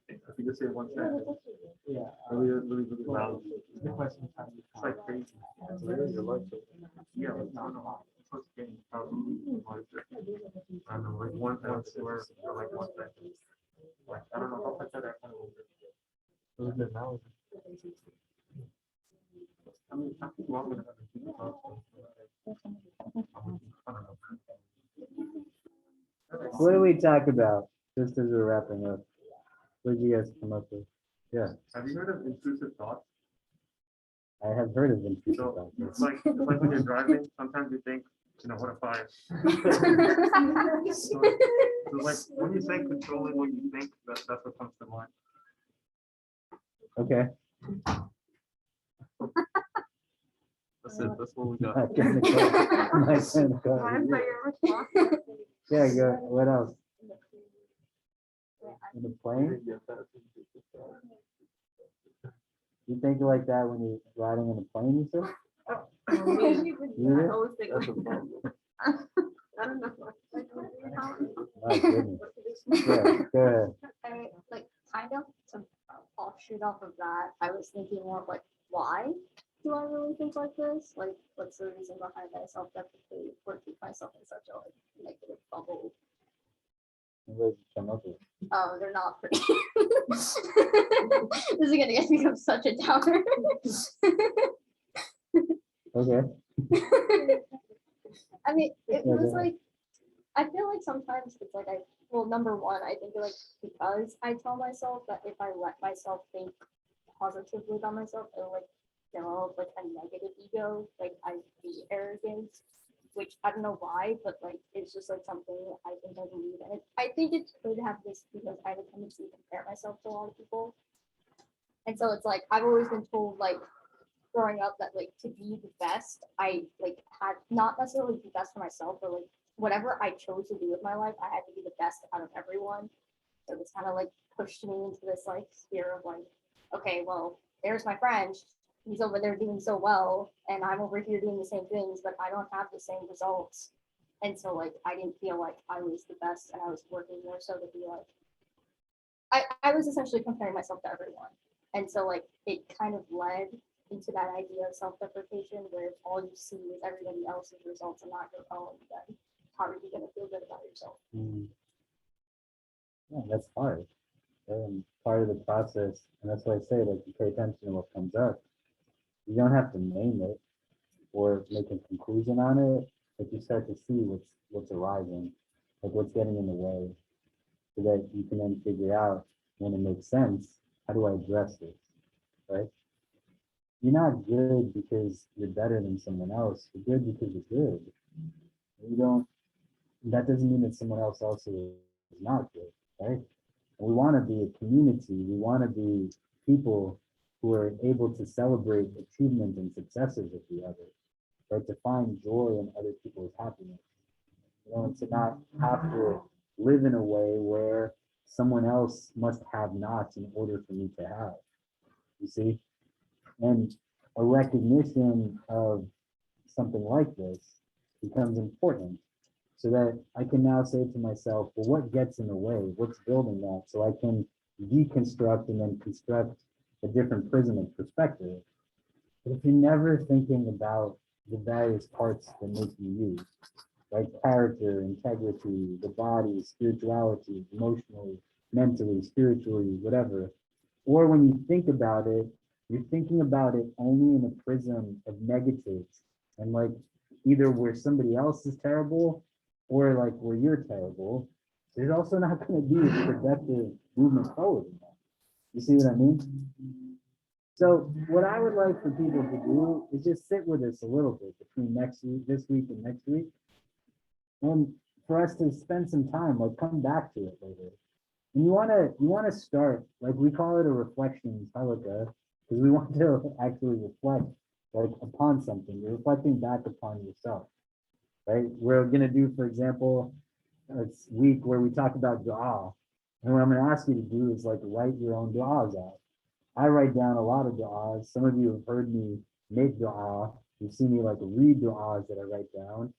S2: if you just say one sentence, really loud. It's like crazy. Yeah, like, no. It's supposed to get probably I don't know, like one sentence or like one sentence. Like, I don't know how I said that kind of. I mean, I think longer than other people talk. I don't know.
S1: What do we talk about just as we're wrapping up? What did you guys come up with? Yeah,
S2: Have you heard of intrusive thoughts?
S1: I have heard of them.
S2: So it's like when you're driving, sometimes you think, what if I? So like when you say controlling what you think, that's what comes to mind.
S1: Okay.
S2: That's it. That's what we got.
S1: My friend, yeah, go. What else? In the plane? You think like that when you're riding in a plane, you said?
S5: Me,
S1: Yeah.
S5: I always think
S2: That's
S5: like
S2: a
S5: that.
S2: problem.
S5: I don't know.
S1: My goodness. Yeah, go ahead.
S3: I like kind of to offshoot off of that. I was thinking more of like, why do I really think like this? Like, what's the reason behind my self-deprecate or keep myself in such a like negative bubble?
S1: What did you come up with?
S3: Oh, they're not pretty. This is gonna get become such a downer.
S1: Okay.
S3: I mean, it
S1: Yeah,
S3: was
S1: go ahead.
S3: like I feel like sometimes it's like well, number one, I think like because I tell myself that if I let myself think positively about myself, it'll like develop like a negative ego, like I be arrogant, which I don't know why, but like it's just like something I think I believe in. I think it could have this because I have a tendency to compare myself to a lot of people, and so it's like I've always been told like growing up that like to be the best, I like had not necessarily the best for myself, but like whatever I chose to do with my life, I had to be the best out of everyone. So it's kind of like pushed me into this like sphere of like, okay, well, there's my friend. He's over there doing so well, and I'm over here doing the same things, but I don't have the same results. And so like I didn't feel like I was the best, and I was working more so to be like I was essentially comparing myself to everyone. And so like it kind of led into that idea of self-deprecation where if all you see is everybody else's results and not your own, then how are you gonna feel good about yourself?
S1: Mm. Yeah, that's hard. And part of the process, and that's why I say like you pay attention to what comes up. You don't have to name it or make a conclusion on it, but you start to see what's arising, like what's getting in the way, so that you can then figure out when it makes sense, how do I address this, right? You're not good because you're better than someone else. You're good because you're good. You don't. That doesn't mean that someone else also is not good, right? And we want to be a community. We want to be people who are able to celebrate achievement and successes of the other, right? To find joy in other people's happiness, and to not have to live in a way where someone else must have nots in order for me to have. You see, and a recognition of something like this becomes important so that I can now say to myself, well, what gets in the way? What's building that? So I can deconstruct and then construct a different prism of perspective. But if you're never thinking about the various parts that make you you, like character, integrity, the body, spirituality, emotionally, mentally, spiritually, whatever, or when you think about it, you're thinking about it only in a prism of negatives and like either where somebody else is terrible or like where you're terrible, there's also not going to be a productive movement forward. You see what I mean? So what I would like for people to do is just sit with us a little bit between next week, this week and next week, and for us to spend some time, like come back to it later. And you wanna start, like we call it a reflections halaqa, because we want to actually reflect like upon something. You're reflecting back upon yourself, right? We're gonna do, for example, a week where we talk about dua. And what I'm gonna ask you to do is like write your own duas out. I write down a lot of duas. Some of you have heard me make dua. You've seen me like read duas that I write down.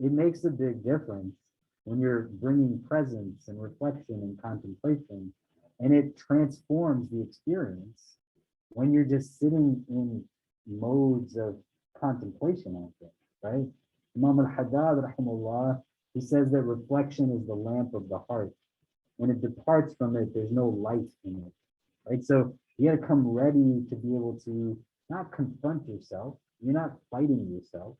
S1: It makes a big difference when you're bringing presence and reflection and contemplation, and it transforms the experience when you're just sitting in modes of contemplation on things, right? Imam al-Haddad, rahimahullah, he says that reflection is the lamp of the heart. When it departs from it, there's no light in it, right? So you got to come ready to be able to not confront yourself. You're not fighting yourself,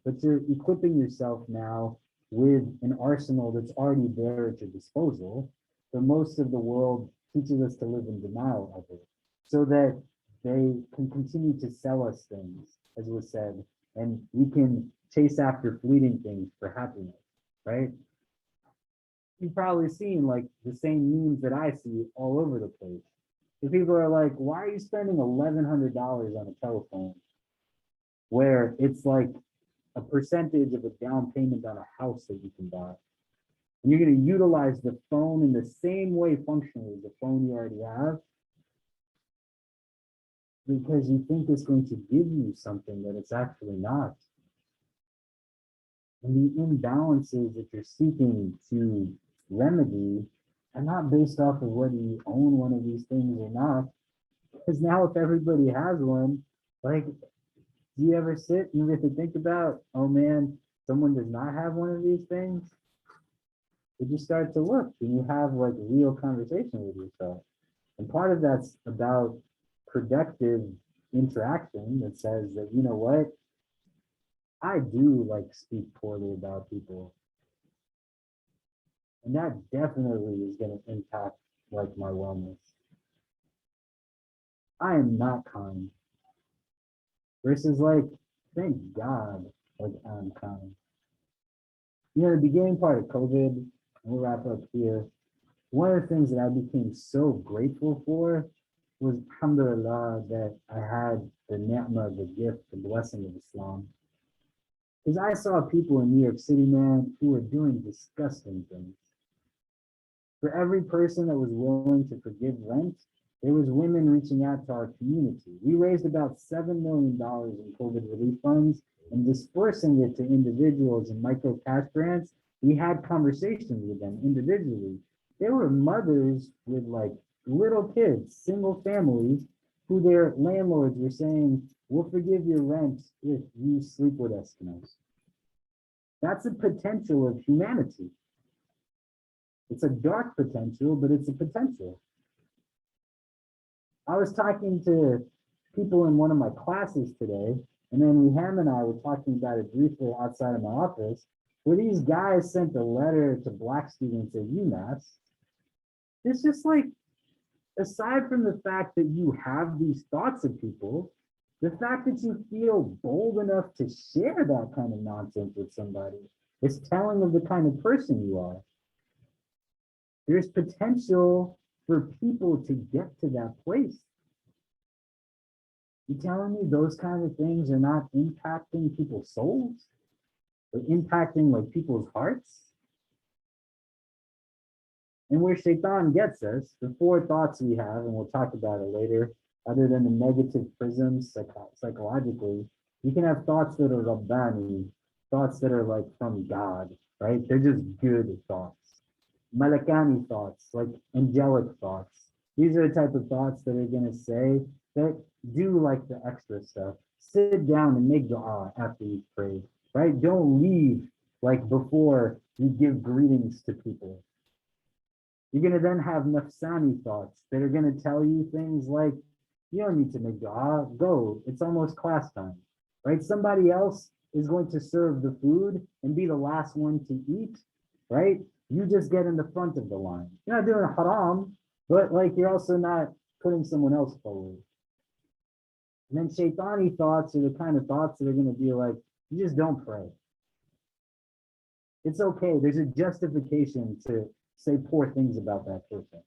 S1: but you're equipping yourself now with an arsenal that's already there at your disposal. But most of the world teaches us to live in denial of it so that they can continue to sell us things, as was said, and we can chase after fleeting things for happiness, right? You've probably seen like the same memes that I see all over the place. The people are like, why are you spending $1,100 on a telephone where it's like a percentage of a down payment on a house that you can buy? And you're going to utilize the phone in the same way functionally as the phone you already have. because you think it's going to give you something that it's actually not. And the imbalances that you're seeking to remedy are not based off of whether you own one of these things or not. Because now if everybody has one, like, do you ever sit and really think about, oh man, someone does not have one of these things? Did you start to look and you have like real conversation with yourself? And part of that's about productive interaction that says that, you know what, I do like speak poorly about people. And that definitely is going to impact like my wellness. I am not kind. Versus like, thank God, like I'm kind. You know, the beginning part of COVID, and we'll wrap up here. One of the things that I became so grateful for was, alhamdulillah, that I had the ni'mah, the gift, the blessing of Islam. Because I saw people in New York City, man, who were doing disgusting things. For every person that was willing to forgive rent, there was women reaching out to our community. We raised about $7 million in COVID relief funds and dispersing it to individuals in micro cash grants. We had conversations with them individually. There were mothers with like little kids, single families, who their landlords were saying, we'll forgive your rent if you sleep with Eskimos. That's a potential of humanity. It's a dark potential, but it's a potential. I was talking to people in one of my classes today, and then Reham and I were talking about it briefly outside of my office, where these guys sent a letter to Black students at UMass. It's just like, aside from the fact that you have these thoughts of people, the fact that you feel bold enough to share that kind of nonsense with somebody is telling of the kind of person you are. There's potential for people to get to that place. You telling me those kind of things are not impacting people's souls? Or impacting like people's hearts? And where Shaitan gets us, the four thoughts we have, and we'll talk about it later, other than the negative prisms psychologically, you can have thoughts that are Rabbani, thoughts that are like from God, right? They're just good thoughts. Malakani thoughts, like angelic thoughts. These are the type of thoughts that are going to say that do like the extra stuff. Sit down and make dua after you've prayed, right? Don't leave like before you give greetings to people. You're going to then have nafsani thoughts that are going to tell you things like, you don't need to make dua, go, it's almost class time, right? Somebody else is going to serve the food and be the last one to eat, right? You just get in the front of the line. You're not doing a haram, but like you're also not putting someone else forward. And then shaitani thoughts are the kind of thoughts that are going to be like, you just don't pray. It's okay. There's a justification to say poor things about that person.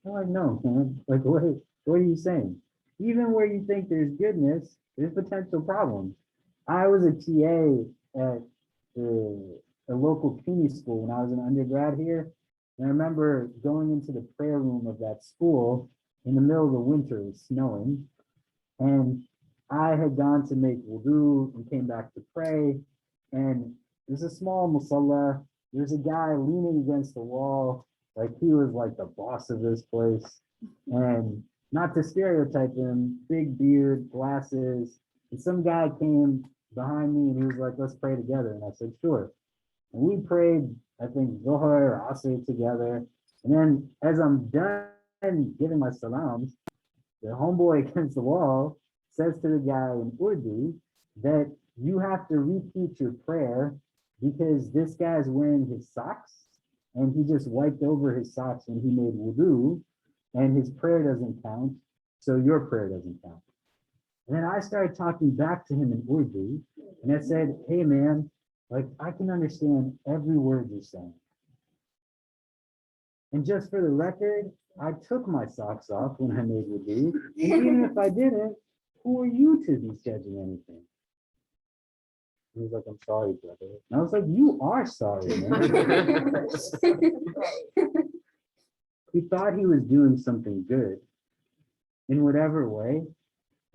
S1: I'm like, no, man. Like, what are you saying? Even where you think there's goodness, there's potential problems. I was a TA at a local CUNY school when I was an undergrad here. And I remember going into the prayer room of that school in the middle of the winter, it was snowing. And I had gone to make wudu and came back to pray. And there's a small musalla. There's a guy leaning against the wall, like he was like the boss of this place. And not to stereotype him, big beard, glasses. And some guy came behind me and he was like, let's pray together. And I said, sure. And we prayed, I think, Zohar or Asr together. And then as I'm done giving my salams, the homeboy against the wall says to the guy in Urdu that you have to repeat your prayer because this guy's wearing his socks and he just wiped over his socks when he made wudu and his prayer doesn't count, so your prayer doesn't count. And then I started talking back to him in Urdu and I said, hey man, like I can understand every word you're saying. And just for the record, I took my socks off when I made wudu. And even if I didn't, who are you to be judging anything? He was like, I'm sorry, brother. And I was like, you are sorry, man. He thought he was doing something good in whatever way.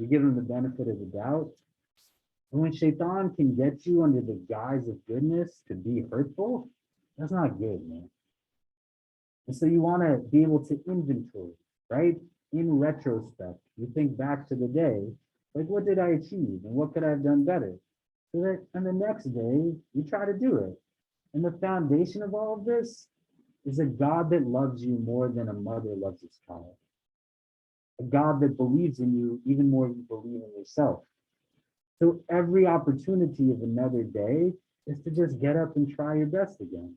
S1: You give them the benefit of the doubt. And when shaitan can get you under the guise of goodness to be hurtful, that's not good, man. And so you want to be able to inventory, right? In retrospect, you think back to the day, like what did I achieve and what could I have done better? So that on the next day, you try to do it. And the foundation of all of this is a God that loves you more than a mother loves its child. A God that believes in you even more than you believe in yourself. So every opportunity of another day is to just get up and try your best again.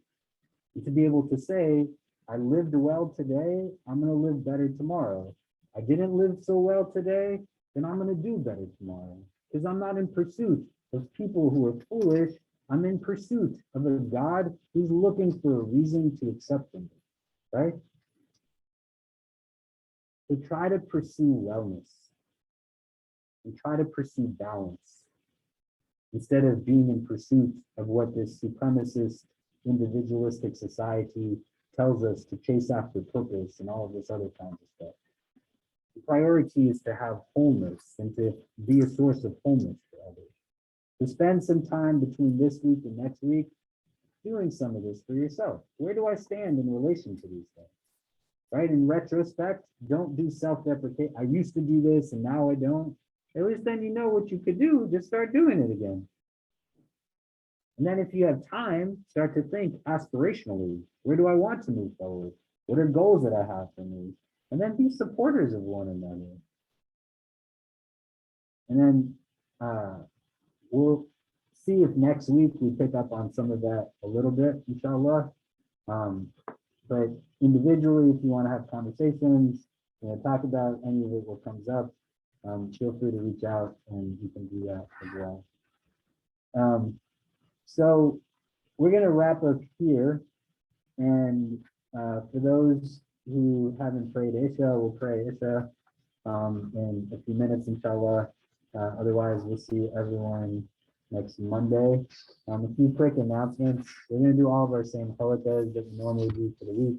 S1: And to be able to say, I lived well today, I'm going to live better tomorrow. I didn't live so well today, then I'm going to do better tomorrow. Because I'm not in pursuit of people who are foolish. I'm in pursuit of a God who's looking for a reason to accept them, right? So try to pursue wellness and try to pursue balance instead of being in pursuit of what this supremacist, individualistic society tells us to chase after purpose and all of this other kinds of stuff. The priority is to have wholeness and to be a source of wholeness for others. To spend some time between this week and next week doing some of this for yourself. Where do I stand in relation to these things? Right? In retrospect, don't do self-deprecate. I used to do this and now I don't. At least then you know what you could do. Just start doing it again. And then if you have time, start to think aspirationally. Where do I want to move forward? What are goals that I have for me? And then be supporters of one another. And then we'll see if next week we pick up on some of that a little bit, inshallah. But individually, if you want to have conversations, talk about any of it, what comes up, feel free to reach out and you can do that as well. So we're going to wrap up here. And for those who haven't prayed Isha, we'll pray Isha in a few minutes, inshallah. Otherwise, we'll see everyone next Monday. A few quick announcements. We're going to do all of our same halaqas that we normally do for the week.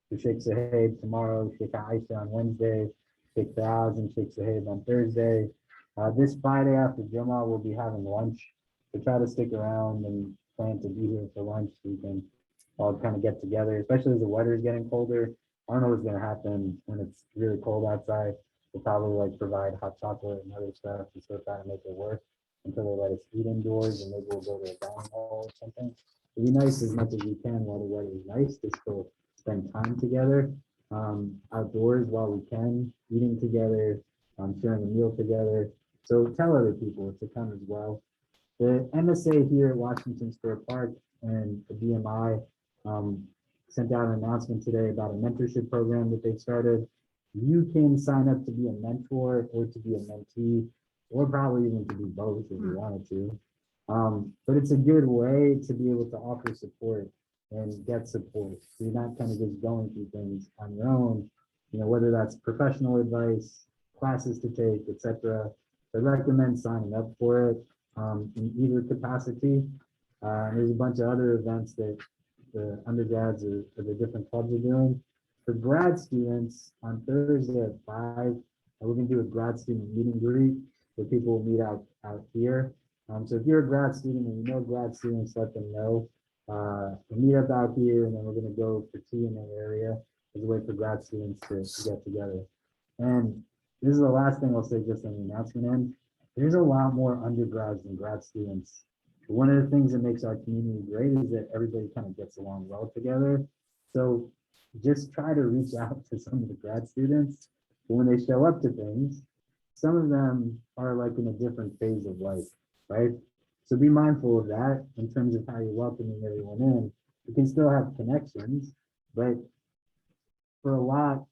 S1: So Sheikh Sahib tomorrow, Sheikh Aisha on Wednesday, Sheikh Faraz and Sheikh Sahib on Thursday. This Friday after Jummah, we'll be having lunch. So try to stick around and plan to be here for lunch so we can all kind of get together, especially as the weather is getting colder. I don't know what's going to happen when it's really cold outside. We'll probably like provide hot chocolate and other stuff and still try to make it work until they let us eat indoors, and maybe we'll go to a dining hall or something. It'd be nice as much as we can while the weather is nice to still spend time together outdoors while we can, eating together, sharing a meal together. So tell other people to come as well. The MSA here at Washington Square Park and the BMI sent out an announcement today about a mentorship program that they started. You can sign up to be a mentor or to be a mentee, or probably even to do both if you wanted to. But it's a good way to be able to offer support and get support. So you're not kind of just going through things on your own, whether that's professional advice, classes to take, etc. I recommend signing up for it in either capacity. There's a bunch of other events that the undergrads or the different clubs are doing. For grad students, on Thursday at 5, we're going to do a grad student meet and greet where people will meet out here. So if you're a grad student and you know grad students, let them know. We'll meet up out here, and then we're going to go for tea in that area as a way for grad students to get together. And this is the last thing I'll say just on the announcement end. There's a lot more undergrads than grad students. One of the things that makes our community great is that everybody kind of gets along well together. So just try to reach out to some of the grad students. But when they show up to things, some of them are like in a different phase of life, right? So be mindful of that in terms of how you're welcoming everyone in. You can still have connections, but for a lot,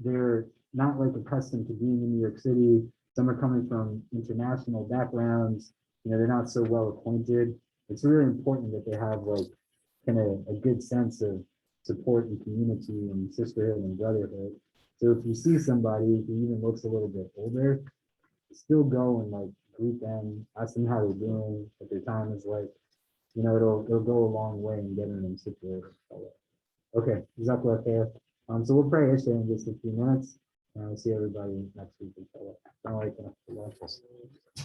S1: they're not like accustomed to being in New York City. Some are coming from international backgrounds. They're not so well acquainted. It's really important that they have like kind of a good sense of support and community and sisterhood and brotherhood. So if you see somebody who even looks a little bit older, still go and like greet them, ask them how they're doing, what their time is like. It'll go a long way in getting them situated. Okay, Jazakallah khair. So we'll pray Isha in just a few minutes. And I'll see everybody next week. Inshallah. Assalamu alaikum.